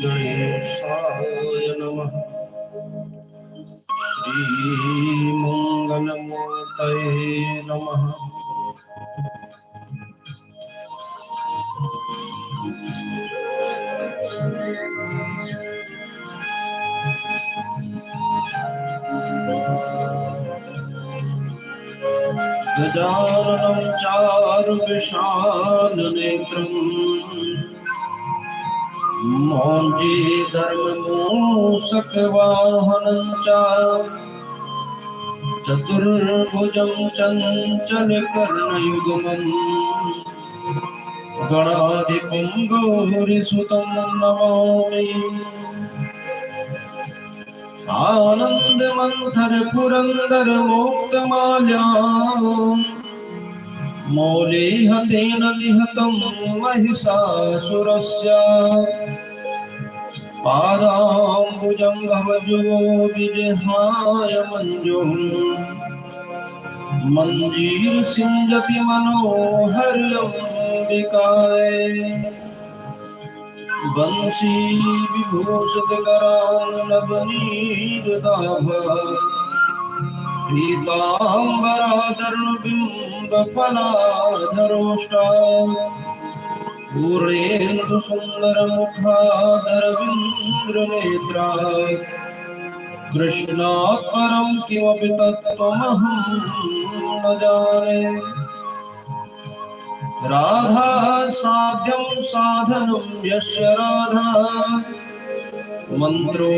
गणेशाय नमः। श्रीमङ्गलमूर्तये नमः। गजाननं चारुविशालनेत्रम् मौञ्जीधर्ममूषकवाहनं च चतुर्भुजं चञ्चलकर्णयुग्मम् गणाधिपं गौरीसुतं नमामि। आनन्दमन्थर पुरन्दर मोक्तमाल्याम् मौलिहतेन निहतं महिषासुरस्य पादाम्बुजं भवजुगो विजहाय मञ्जुः मञ्जीरसिञ्जति मनोहर्यम्बिकाय बंशी विभूषितकरान्नवनीरदाभा पीताम्बराधरुणबिम्बफलाधरोष्टा पूर्णेन्दुसुन्दरमुखादरविन्द्रनेत्रा कृष्णात् परं किमपि तत्त्वमहं न जाने। राधा साध्यं साधनं यस्य राधा मंत्रो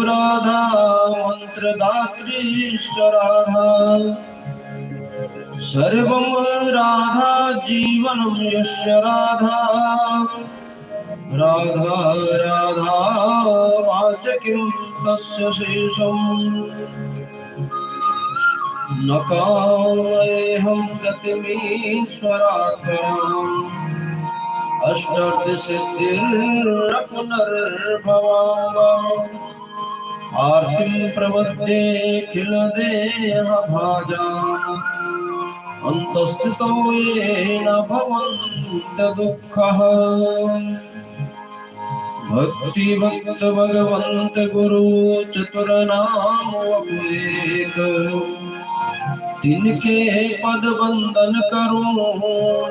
राधा मंत्रदात्रीश्च राधा सर्वं राधा जीवनं यस्य राधा राधा राधा वाचकिं तस्य शेषम् न कामयेऽहं गतिमीश्वरात् पराम् अष्टार्थसिद्धिर्पुनर्भवाम् आर्तिं प्रपद्येऽखिलदेहभाजाम् अन्तस्थितो येन भवन्तदुःखः। भक्तिभक्त भगवन्त गुरु चतुरनाम वपेत तिनके पद वंदन करूं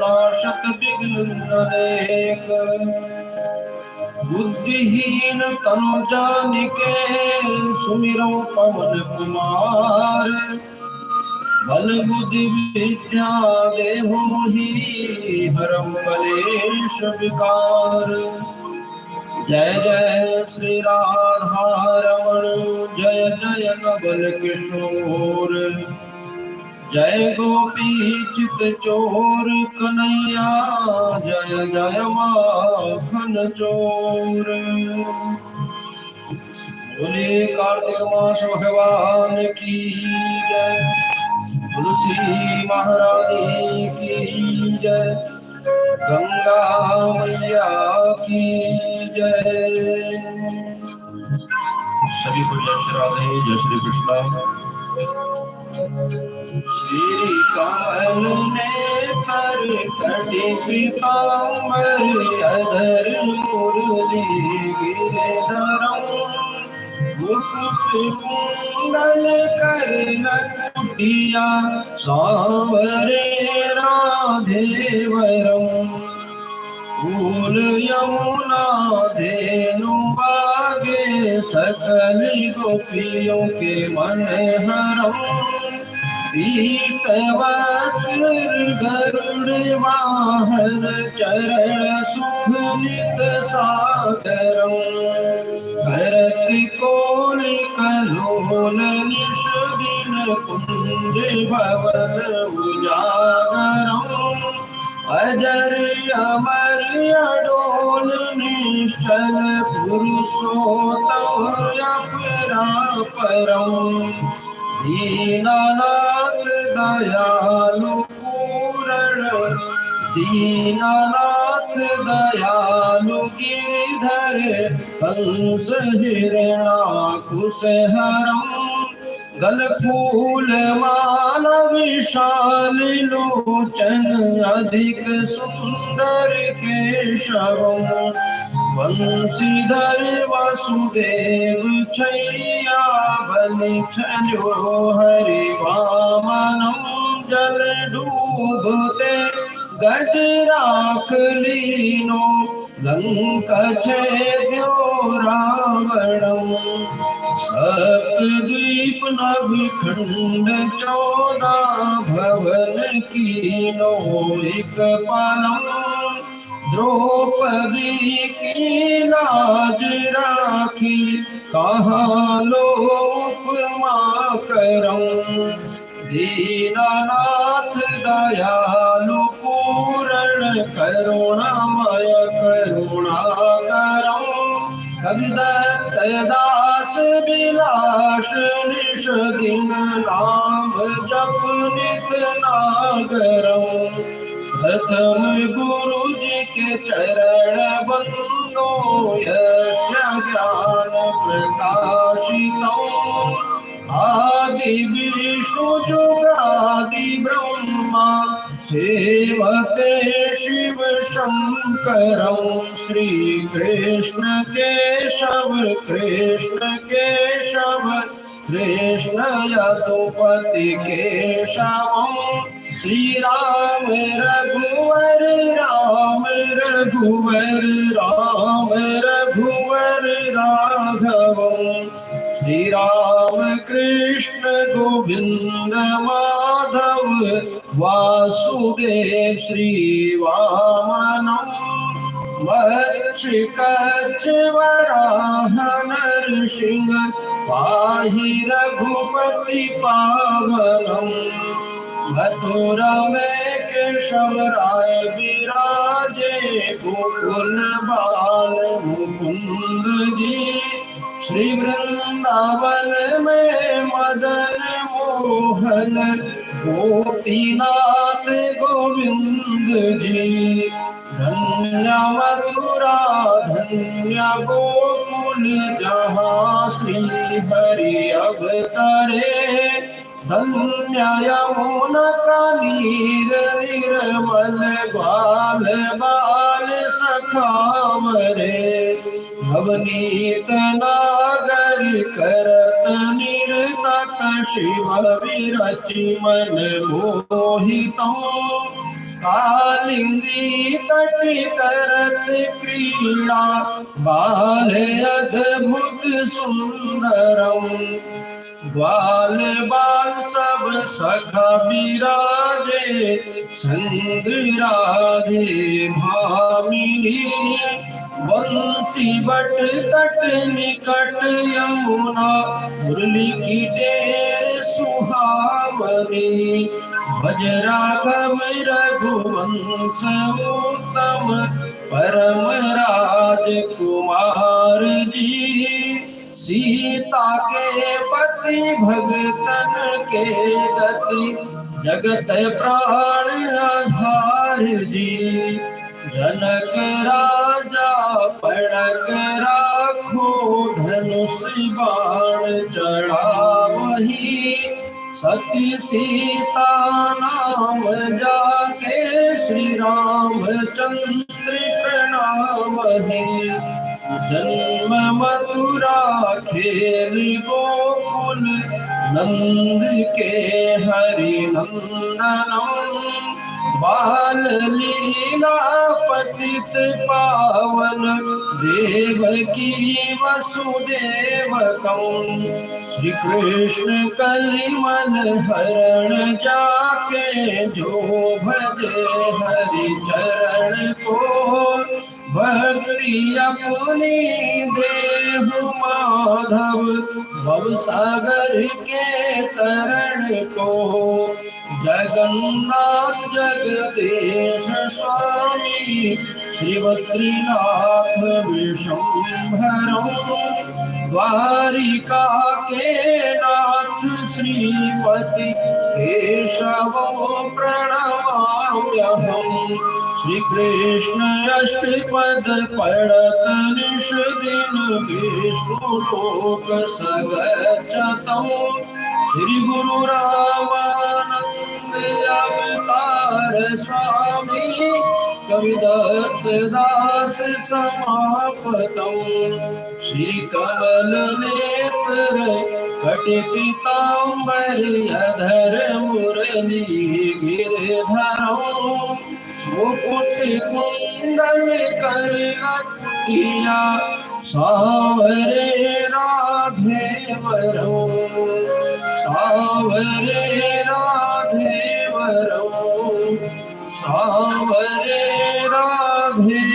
नाशत विघ्न अनेक। बुद्धिहीन तनु जानिके सुमिरो पवन कुमार बल बुद्धि विद्या देहु मोहि हरम कलेश विकार। जय जय श्री राधा रमण जय जय नवल किशोर जय गोपी चित चोर कन्हैया जय जय माखन चोर। बोले कार्तिक मास भगवान की जय, तुलसी महारानी की जय, गंगा मैया की जय। सभी को जय श्री राधे जय श्री कृष्णा। श्री कमल ने पर कटी पीताम्बर अधर मुरली गिरधरम मुकुट कुंडल कर लकुटिया सांवरे राधे वरम फूल यमुना धेनु बागे सकल गोपियों के मन हरम। पीत वस्त्र गरुड़ वाहन चरण सुख नित सागरम। भरत कोलि कलोल निश दिन कुंज भवन उजागरम। अजर अमर अडोल निश्चल पुरुषोत्तम अपरापरम। दीनानाथ दयालु पूरण दीनानाथ दयालु गिरिधर हंस हिरणाकुश हरम। गल फूल माला विशाल लोचन अधिक सुंदर केशवम। वंशीधर वासुदेव छैया बलि छन्यो हरि वामनं जल डूबते गज राख लीनो लंका छेद्यो रावणं सप्तद्वीप नभखंड 14 भवन कीनो एक पालम द्रौपदी की लाज राखी कहाँ लो उपमा करऊं दीनानाथ दयालु पूर्ण करुणामय करुणा करऊं कविदत्त दास बिलास निश दिन नाम जप नित नागरऊं प्रथम गुरु जी के चरण बंदो यश ज्ञान प्रकाशितों आदि विष्णु जुगादि ब्रह्मा सेवते शिव शंकरं श्री कृष्ण केशव कृष्ण यदुपति केशवं श्री राम रघुवर राघवं श्री राम कृष्ण गोविंद माधव वासुदेव श्री वामनं मत्स्य कच्छ वराह नरसिंह पाहि रघुपति पावनं मथुरा में केशव राय विराजे गोकुल बाल मुकुंद जी श्री वृंदावन में मदन मोहन गोपीनाथ गोविंद जी धन्य मथुरा धन्य गोकुल जहाँ श्री हरि अवतरे धन्य यमुना का नीर निर्मल बाल बाल सखावरे नवनीत नागर करत निरतत शिव विरचि मन मोहितों कालिंदी तट करत क्रीड़ा बाल अद्भुत सुंदरम ग्वाल बाल सब सखा बिराजे संग राधे भामिनी बंसी बट तट निकट यमुना मुरली की टेर सुहावनी वज्राघव रघुवंश उत्तम परम राजकुमार जी सीता के पति भगतन के गति जगत प्राण आधार जी जनक राजा पड़क राखो धनुष बाण चढ़ावही सती सीता नाम जाके श्री रामचंद्र प्रणामहि जन्म मथुरा खेल गोकुल नंद के हरि नंदनम बाल लीला पतित पावन देवकी वसुदेवकं श्री कृष्ण कलिमल हरण जाके जो भजे हरि चरण को भक्ति अपनी देहु माधव भवसागर के तरण को जगन्नाथ जगदीश स्वामी श्री बद्रीनाथ विशंभरं द्वारिका के नाथ श्रीपति केशवं प्रणमाम्यहम् श्री कृष्ण अष्टपद पढ़त निश दिन विष्णु लोक सगच्छतं श्री गुरु रामानंद अवतार स्वामी कविदत्त दास समापतम् श्री कमल नेत्र कटि पीताम्बर अधर मुरली गिरधरम् मुकुट कुंडल कर कुटिया सावरे राधे वरो सावरे राधे वरो सावरे राधे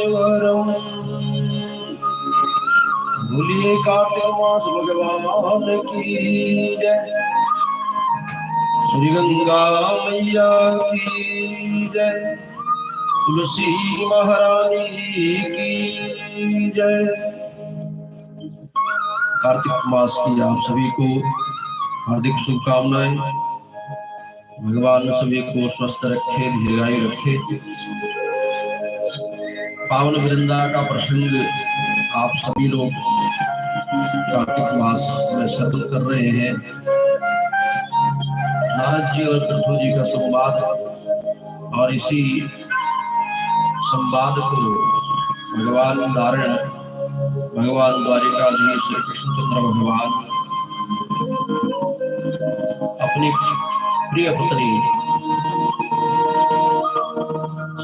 वरो। बोलिए कार्तिक मास भगवान की जय, श्री गंगा मैया की जय, तुलसी महारानी की जय। कार्तिक मास की आप सभी को हार्दिक शुभकामनाएं। भगवान सभी को स्वस्थ रखे, दीर्घायु रखे। पावन वृंदा का प्रसंग आप सभी लोग कार्तिक मास में श्रवण कर रहे हैं। नारद जी और पृथु जी का संवाद, और इसी संवाद को भगवान नारायण, भगवान द्वारिकाधीश श्री कृष्णचंद्र भगवान अपनी प्रिय पत्नी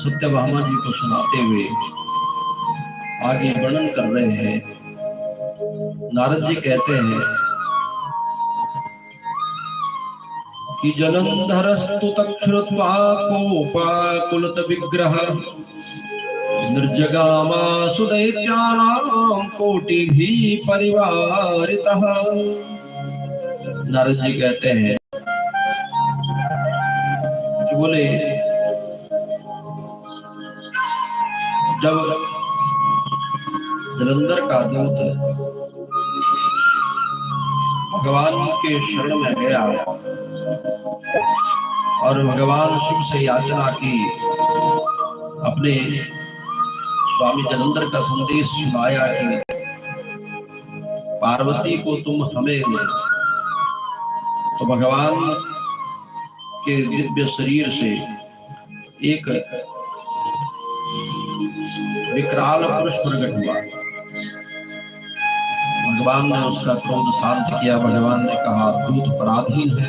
सत्यभामा जी को सुनाते हुए आगे वर्णन कर रहे हैं। नारद जी कहते हैं कि जलंधरस्तु तच्छ्रुत्वा कोपाकुलत विग्रह निर्जगामासु दैत्यानां कोटिभिः परिवारितः। नारद जी कहते हैं कि बोले जब जलंधर का दूत भगवान के शरण में गया और भगवान शिव से याचना की, अपने स्वामी जलंधर का संदेश सुनाया कि पार्वती को तुम हमें दे, तो भगवान के दिव्य शरीर से एक विकराल पुरुष प्रकट हुआ। भगवान ने उसका क्रोध शांत किया। भगवान ने कहा दूत पराधीन है।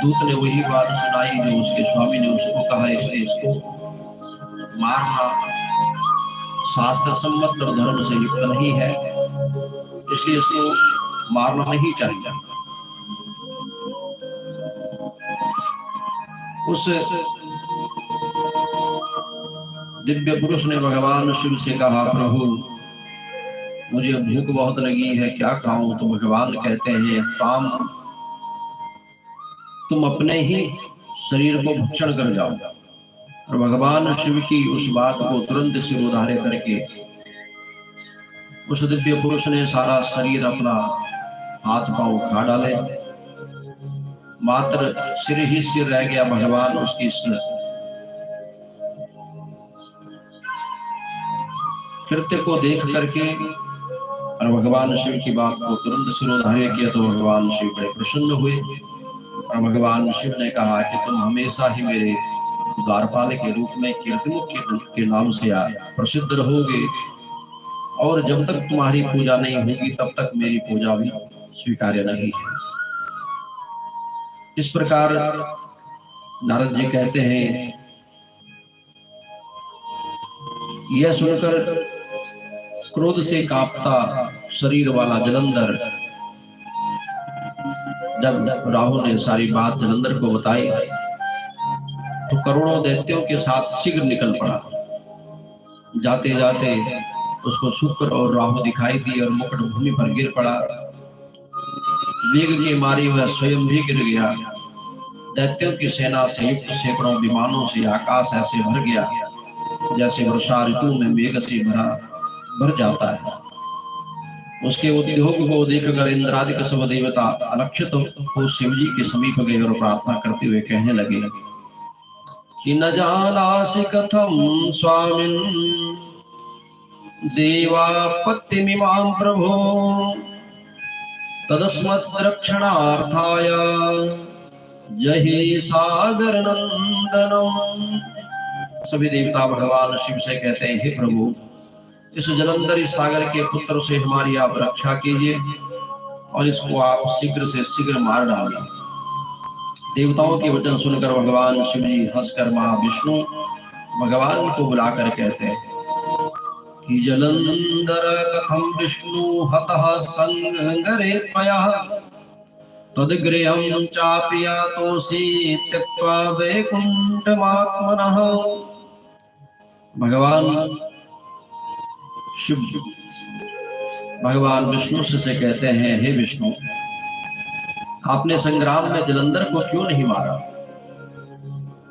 दूत ने वही बात सुनाई जो उसके स्वामी ने उसको कहा, इसलिए इसको मारना शास्त्र सम्मत और धर्म से युक्त नहीं है, इसलिए इसको मारना नहीं चाहिए। उस दिव्य पुरुष ने भगवान शिव से कहा, प्रभु मुझे भूख बहुत लगी है, क्या खाऊं? तो भगवान कहते हैं काम तुम अपने ही शरीर को भक्षण कर जाओ। और भगवान शिव की उस बात को तुरंत सिरोधार्य करके उस दिव्य पुरुष ने सारा शरीर अपना हाथ पांव खा डाले, मात्र सिर ही सिर रह गया। भगवान उसकी कृत्य को देख करके और भगवान शिव की बात को तुरंत सिरोधार्य किया तो भगवान शिव बड़े प्रसन्न हुए। और भगवान शिव ने कहा कि तुम हमेशा ही मेरे द्वारपाल के रूप में कीर्तिमुख के नाम से प्रसिद्ध रहोगे, और जब तक तुम्हारी पूजा नहीं होगी तब तक मेरी पूजा भी स्वीकार्य नहीं है। इस प्रकार नारद जी कहते हैं, यह सुनकर क्रोध से कांपता शरीर वाला जलंधर, जब राहु ने सारी बात जलंधर को बताई तो करोड़ों दैत्यों के साथ शीघ्र निकल पड़ा। जाते जाते उसको शुक्र और राहु दिखाई दी और मुकुट भूमि पर गिर पड़ा। वेग के मारे वह स्वयं भी गिर गया। दैत्यों की सेना से युक्त सैकड़ों विमानों से आकाश ऐसे भर गया जैसे वर्षा ऋतु में मेघ से भर जाता है। उसके उद्योग को देखकर इंद्रादिक सब देवता अलक्षित हो शिव जी के समीप गए और प्रार्थना करते हुए कहने लगे कि न जानासि कथम स्वामिन् देवापत्तिमिमां प्रभो तदस्मद्रक्षणार्थाय जहि सागर नंदनम्। सभी देवता भगवान शिव से कहते हैं, हे प्रभु, इस जलंधर इस सागर के पुत्र से हमारी आप रक्षा कीजिए और इसको आप शीघ्र से शीघ्र मार डालिए। देवताओं के वचन सुनकर भगवान शिव जी हंसकर महाविष्णु भगवान को बुलाकर कहते हैं कि जलंधर कथम विष्णु हतः संगरे त्वया तद्गृहं चाप्यातोषि त्यक्त्वा वैकुंठमात्मनः। भगवान विष्णु से कहते हैं, हे विष्णु, आपने संग्राम में जलंधर को क्यों नहीं मारा?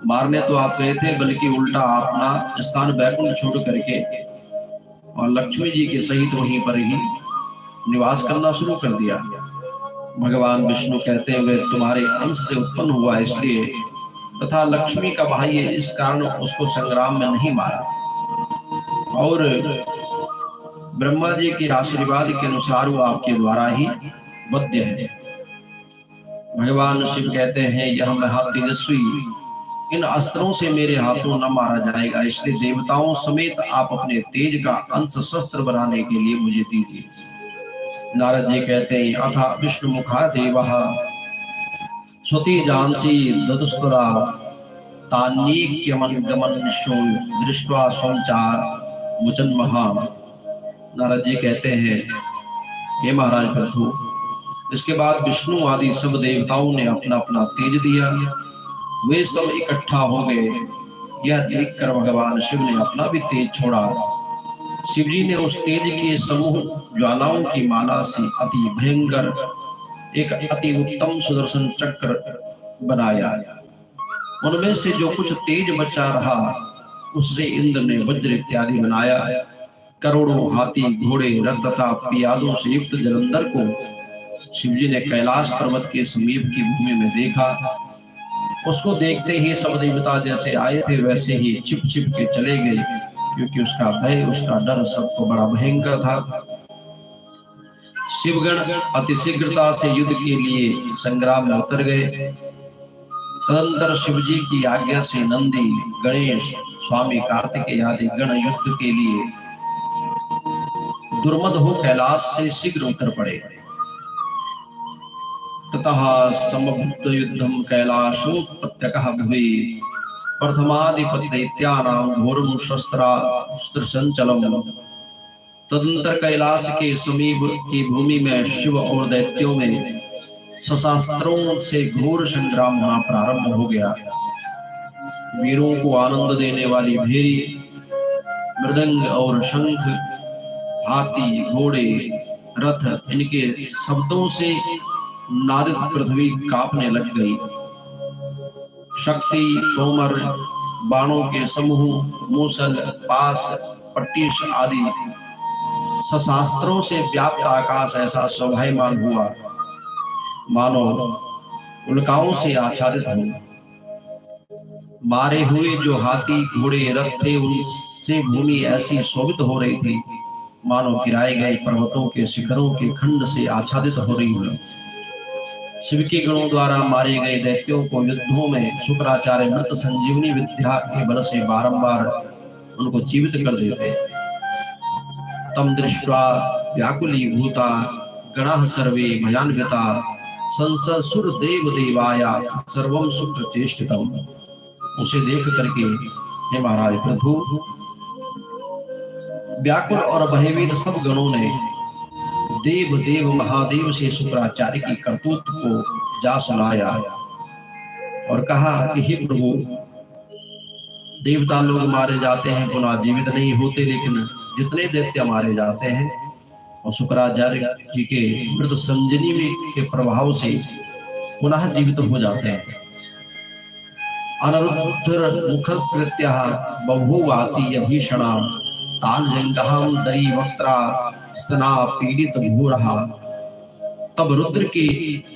मारने तो आप गए थे, बल्कि उल्टा अपना स्थान वैकुंठ छोड़ करके और लक्ष्मी जी के सहित वहीं पर ही निवास करना शुरू कर दिया। भगवान विष्णु कहते हैं, वे तुम्हारे अंश से उत्पन्न हुआ इसलिए, तथा लक्ष्मी का भाई है इस कारण उसको संग्राम में नहीं मारा, और ब्रह्मा जी के आशीर्वाद के अनुसार वो आपके द्वारा ही वध्य है। भगवान शिव कहते हैं, यह महातेजस्वी इन अस्त्रों से मेरे हाथों न मारा जाएगा, इसलिए देवताओं समेत आप अपने तेज का अंश शस्त्र बनाने के लिए मुझे दीजिए। नारद जी कहते हैं, अथा विष्णु मुखा देवः स्वती जानसी ददुस्तरा तान्येक्यमनगमनशो दृष्ट्वा संचार मुचन महा। नारद जी कहते हैं, हे महाराज प्रभु, इसके बाद विष्णु आदि सब देवताओं ने अपना अपना तेज दिया, वे सब इकट्ठा हो गए। यह देखकर भगवान शिव ने अपना भी तेज छोड़ा। शिव जी ने उस तेज के समूह ज्वालाओं की माला से अति भयंकर एक अति उत्तम सुदर्शन चक्र बनाया। उनमें से जो कुछ तेज बचा रहा, उससे इंद्र ने वज्र इत्यादि बनाया। करोड़ों हाथी, घोड़े, रथ तथा पियादों से युक्त जलंधर को शिवजी ने कैलाश पर्वत के समीप की भूमि में देखा। उसको देखते ही सब देवता जैसे आए थे वैसे ही छिप छिप के चले गए, क्योंकि उसका भय, उसका डर सबको बड़ा भयंकर था। शिवगण अति शीघ्रता से युद्ध के लिए संग्राम में उतर गए। तदंतर शिवजी की आज्ञा से नंदी, गणेश, स्वामी कार्तिकेय आदि गण युद्ध के लिए दुर्मद हो कैलाश से शीघ्र उतर पड़े। ततः समभूत युद्धम कैलाशोत्पत्त्यकः भुवि प्रथमाधिपत्यैत्यानां घोरं शस्त्रास्त्र संचलम्। तदंतर कैलाश के समीप की भूमि में शिव और दैत्यों में शस्त्रों से घोर संग्राम होना प्रारंभ हो गया। वीरों को आनंद देने वाली भेरी, मृदंग और शंख, हाथी, घोड़े, रथ, इनके शब्दों से नादित पृथ्वी कांपने लग गई। शक्ति, तोमर, बाणों के समूह, मूसल, पास, पट्टिश आदि शस्त्रों से व्याप्त आकाश ऐसा शोभायमान हुआ मानो उल्काओं से आच्छादित हो। मारे हुए जो हाथी, घोड़े, रथ थे, उनसे भूमि ऐसी शोभित हो रही थी मानो गिराए गए पर्वतों के शिखरों के खंड से आच्छादित हो रही हो। शिव के गणों द्वारा मारे गए दैत्यों को युद्धों में शुक्राचार्य मृत संजीवनी विद्या के बल से बारंबार उनको जीवित कर देते। तम दृष्ट्वा व्याकुलीभूता गणाः सर्वे भयान्विता संससुर देव देवाया सर्वम शुक्र चेष्टितम। उसे देख करके हे महाराज प्रभु, व्याकुल और भयभीत सब गणों ने देव देव महादेव से शुक्राचार्य की करतूत को जा सुनाया और कहा कि हे प्रभु, देवता लोग मारे जाते हैं पुनः जीवित नहीं होते, लेकिन जितने दैत्य मारे जाते हैं और शुक्राचार्य जी के मृत संजीवनी के प्रभाव से पुनः जीवित हो जाते हैं। अनरुद्ध मुखकृत्यः बभूवाति अभीषणा तालजंगहं दरी वक्त्रा स्तना पीड़ित भूरहा। तब रुद्र के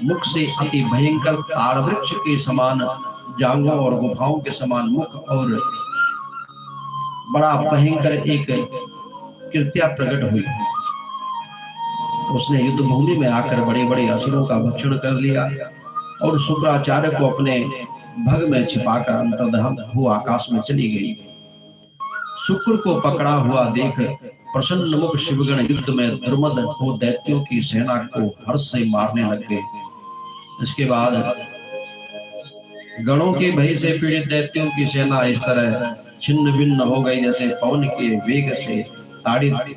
मुख से अति भयंकर ताड़ वृक्ष के समान जांघों और गुफाओं के समान मुख और बड़ा भयंकर एक कृत्या प्रकट हुई। उसने युद्ध भूमि में आकर बड़े बड़े असुरों का भक्षण कर लिया और शुक्राचार्य को अपने भग में छिपाकर अंतर्धान हो आकाश में चली गई। शुक्र को पकड़ा हुआ देख प्रसन्न मुख शिवगण युद्ध में दुर्मद हो दैत्यों की सेना को हर्ष से मारने लग गए। इसके बाद गणों के भय से पीड़ित दैत्यों की सेना इस तरह छिन्न भिन्न हो गई जैसे पवन के वेग से ताड़ित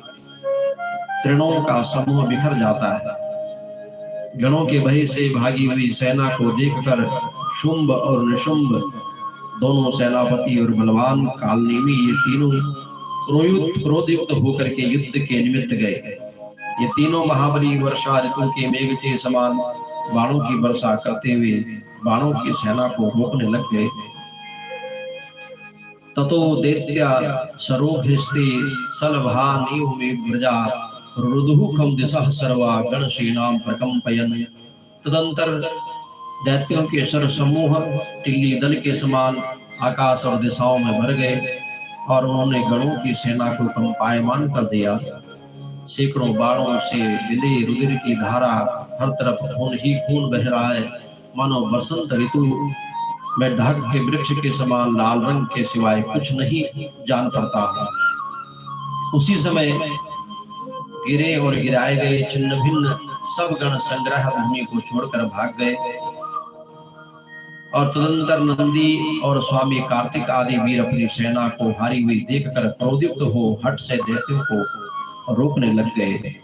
तृणों का समूह बिखर जाता है। गणों के भय से भागी हुई सेना को देखकर शुंभ और निशुंभ दोनों सेनापति और बलवान कालनेमी ये तीनों क्रोधयुक्त होकर के युद्ध के निमित्त गए। ये तीनों महाबली वर्षा ऋतु के मेघ के समान बाणों की वर्षा करते हुए बाणों की सेना को रोकने लग गए। ततो दैत्या सरोघस्ते सलभानीव में ब्रजा रुदुहुखम दिशा सर्वा गणसेनाम प्रकंपयन्। तदंतर दैत्यों के सर समूह टिल्ली दल के समान आकाश और दिशाओं में भर गए और उन्होंने गणों की सेना को कंपायमान कर दिया। सैकड़ों बाणों से विदे रुधिर की धारा हर तरफ खून ही खून बह रहा है, मानो बसंत ऋतु में ढाक के वृक्ष के समान लाल रंग के सिवाय कुछ नहीं जान पाता। उसी समय गिरे और गिराए गए छिन्न भिन्न सब गण संग्रह भूमि को छोड़कर भाग गए और तदंतर नंदी और स्वामी कार्तिक आदि वीर अपनी सेना को हारी हुई देखकर क्रोधित हो हट से दैत्यों को रोकने लग गए।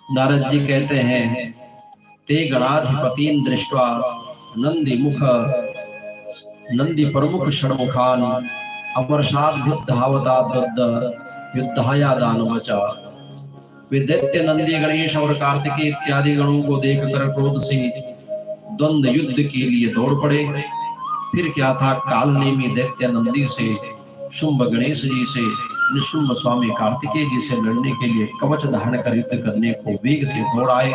नारद जी कहते हैं, ते गणाधिपतीन दृष्ट्वा नंदी प्रमुख षण्मुखान युद्धाया दानवचा। वे दैत्य नंदी गणेश और कार्तिकेय इत्यादि गणों को देखकर क्रोध से द्वंद्व युद्ध के लिए दौड़ पड़े। फिर क्या था, कालनेमी दैत्य नंदी से, शुंभ गणेश जी से, निशुंभ स्वामी कार्तिकेय जी से लड़ने के लिए कवच धारण कर युद्ध करने को वेग से दौड़ आए।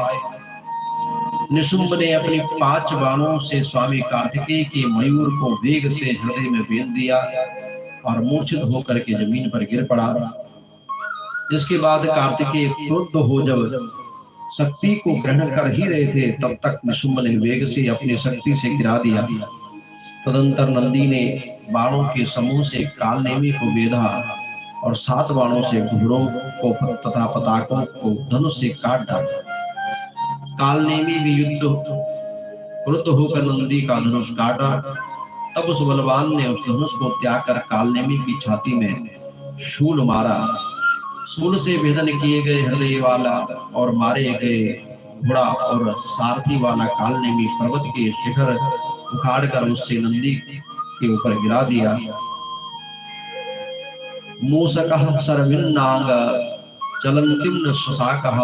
निशुंभ ने अपनी 5 बाणों से स्वामी कार्तिकेय के मयूर को वेग से हृदय में बेंध दिया और मूर्छित होकर के जमीन पर गिर पड़ा। इसके बाद कार्तिकेय क्रुद्ध हो जब शक्ति को ग्रहण कर ही रहे थे, तब तक निशुंभ ने वेग से अपनी शक्ति से गिरा दिया। तदंतर नंदी ने बाणों के समूह से कालनेमी को बेधा और 7 बाणों से घोड़ों को तथा पताकों को धनुष से काट डाला। कालनेमी भी क्रुद्ध होकर नंदी का धनुष काटा। तब उस बलवान ने उस धनुष को त्याग कर कालनेमी की छाती में शूल मारा। शूल से भेदन किए गए हृदय वाला और मारे गए घोड़ा और सारथी वाला कालनेमी पर्वत के शिखर उखाड़ कर उससे नंदी के ऊपर गिरा दिया। मूसकः सर्विन्नांग चलंतिम स्वसाकः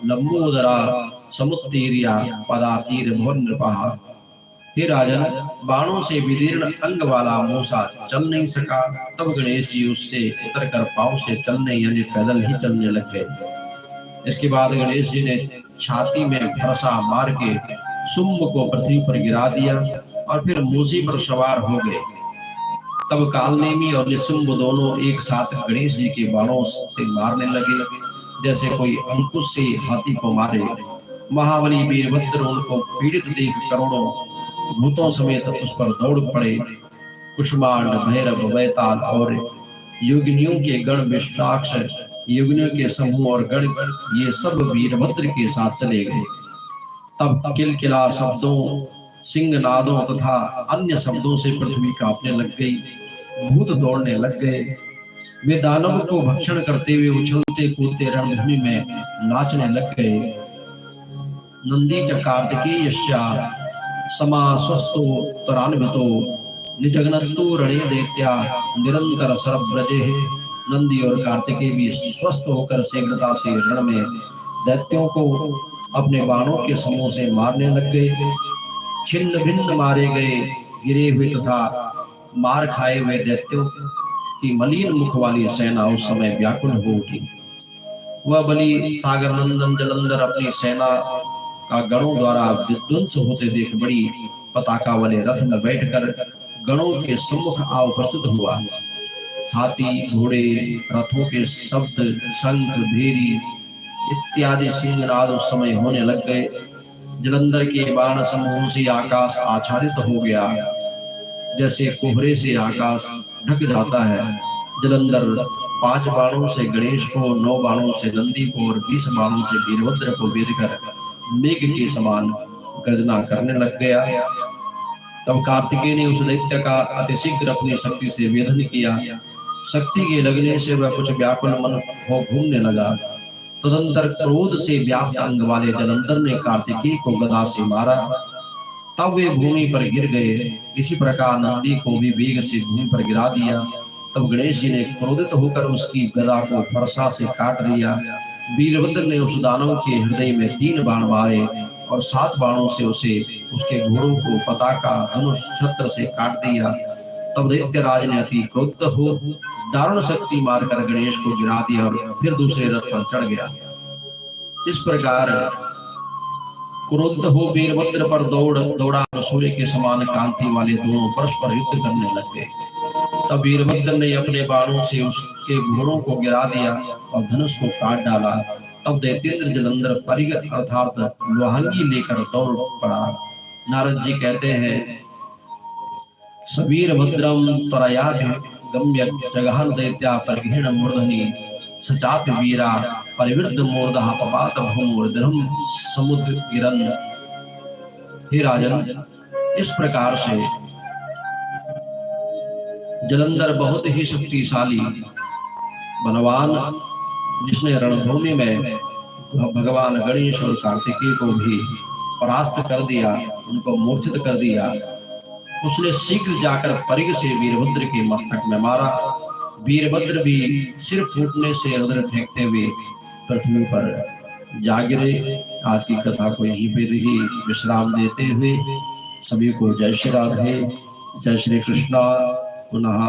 लंबोदरा समुत्तीर्या पदातीर भुवनृपः। हे राजन, बाणों से विदीर्ण अंग वाला मूसा चल नहीं सका। तब गणेश जी उससे उतरकर पांव से चलने यानी पैदल ही चलने लग गए। इसके बाद गणेश जी ने छाती में फरसा मार के शुंभ को पृथ्वी पर गिरा दिया और फिर मूसी पर सवार हो गए। तब कालनेमी और निशुंभ दोनों एक साथ गणेश जी के बाणों से मारने लगे, जैसे कोई अंकुश से हाथी को मारे। महाबली वीरभद्र उनको पीड़ित देख करोड़ों भूतों समेत उस पर दौड़ पड़े। कुष्मांड, भैरव, बैताल और योगिनियों के गण, विश्वाक्ष योगिनियों के समूह और गण, ये सब वीरभद्र के साथ चले गए। तब किलकिला शब्दों, सिंहनादों तथा अन्य शब्दों से पृथ्वी कांपने लग गई। भूत दौड़ने लग गए। वे दानव को भक्षण करते हुए उछलते कूदते रणभूमि में नाचने लग गए। नंदी च कार्तिकेयस्या समास्वस्तो तरान्वितो निजगनत्तो रणे दैत्या निरंतर सरब्रजे। नंदी और कार्तिकेय भी स्वस्थ होकर शीघ्रता से रण में दैत्यों को अपने बाणों के समूह से मारने लग गए। छिन्न भिन्न मारे गए, गिरे हुए तथा मार खाए हुए दैत्यों की मलिन मुख वाली सेना उस समय व्याकुल हो उठी। वह बलि सागर नंदन जलंधर अपनी सेना का गणों द्वारा विध्वंस होते देख बड़ी पताका वाले रथ में बैठकर गणों के सम्मुख आ उपस्थित हुआ। हाथी, घोड़े, रथों के शब्द, शंख, भेरी इत्यादि सिंहनाद उस समय होने लग गए। जलंधर के बाण समूह से आकाश आच्छादित हो गया, जैसे कोहरे से आकाश ढक जाता है। जलंधर 5 बाणों से गणेश को, 9 बाणों से नंदी को और 20 बाणों से वीरभद्र को वेधकर मेघ के समान गर्जना करने लग गया। तब कार्तिकेय ने उस दैत्य का अतिशीघ्र अपनी शक्ति से वेधन किया। शक्ति के लगने से वह कुछ व्याकुल मन हो घूमने लगा। तदंतर क्रोध से व्याप्त अंग वाले जलंधर ने कार्तिकेय को गदा से मारा। तब वे भूमि पर गिर गए। इसी प्रकार नंदी को भी वेग से भूमि पर गिरा दिया। तब गणेश जी ने क्रोधित होकर उसकी गदा को फरसा से काट दिया। वीरभद्र ने उस दानव के हृदय में 3 बाण मारे और 7 बाणों से उसके घोड़ों को पताका धनुष छत्र से काट दिया। तब दैत्यराज ने अति क्रुद्ध हो दारुण शक्ति मारकर गणेश को गिरा दिया और फिर दूसरे रथ पर चढ़ गया। इस प्रकार क्रुद्ध हो वीरभद्र पर दौड़ा सूर्य के समान कांति वाले दोनों परस्पर युद्ध करने लग गए। तब वीरभद्र ने अपने बाणों से उसके घोड़ों को गिरा दिया और धनुष को काट डाला। तब दैत्येंद्र जलंधर परिग अर्थात लोहांगी लेकर दौड़ पड़ा। नारद जी कहते हैं, सबीर भद्रम त्वरया गम्य जगहन दैत्या परिगृहण मूर्धनि सचाप वीरा परिवृद्ध मूर्धः पपात भूमूर्धम समुद्र गिरन। हे राजन, इस प्रकार से जलंधर बहुत ही शक्तिशाली बलवान, जिसने रणभूमि में भगवान गणेश और कार्तिकेय को भी परास्त कर दिया, उनको मूर्छित कर दिया। उसने शीघ्र जाकर परिग से वीरभद्र के मस्तक में मारा। वीरभद्र भी सिर फूटने से रुद्र फेंकते हुए पृथ्वी पर जा गिरे। आज की कथा को यहीं पर ही विश्राम देते हुए सभी को जय श्री राधे, जय श्री कृष्णा। पुनः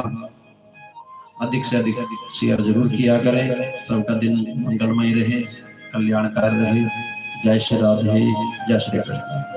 अधिक से अधिक शेयर जरूर किया करें। सबका दिन मंगलमय रहे, कल्याणकारी रहे। जय श्री राधे, जय श्री कृष्ण।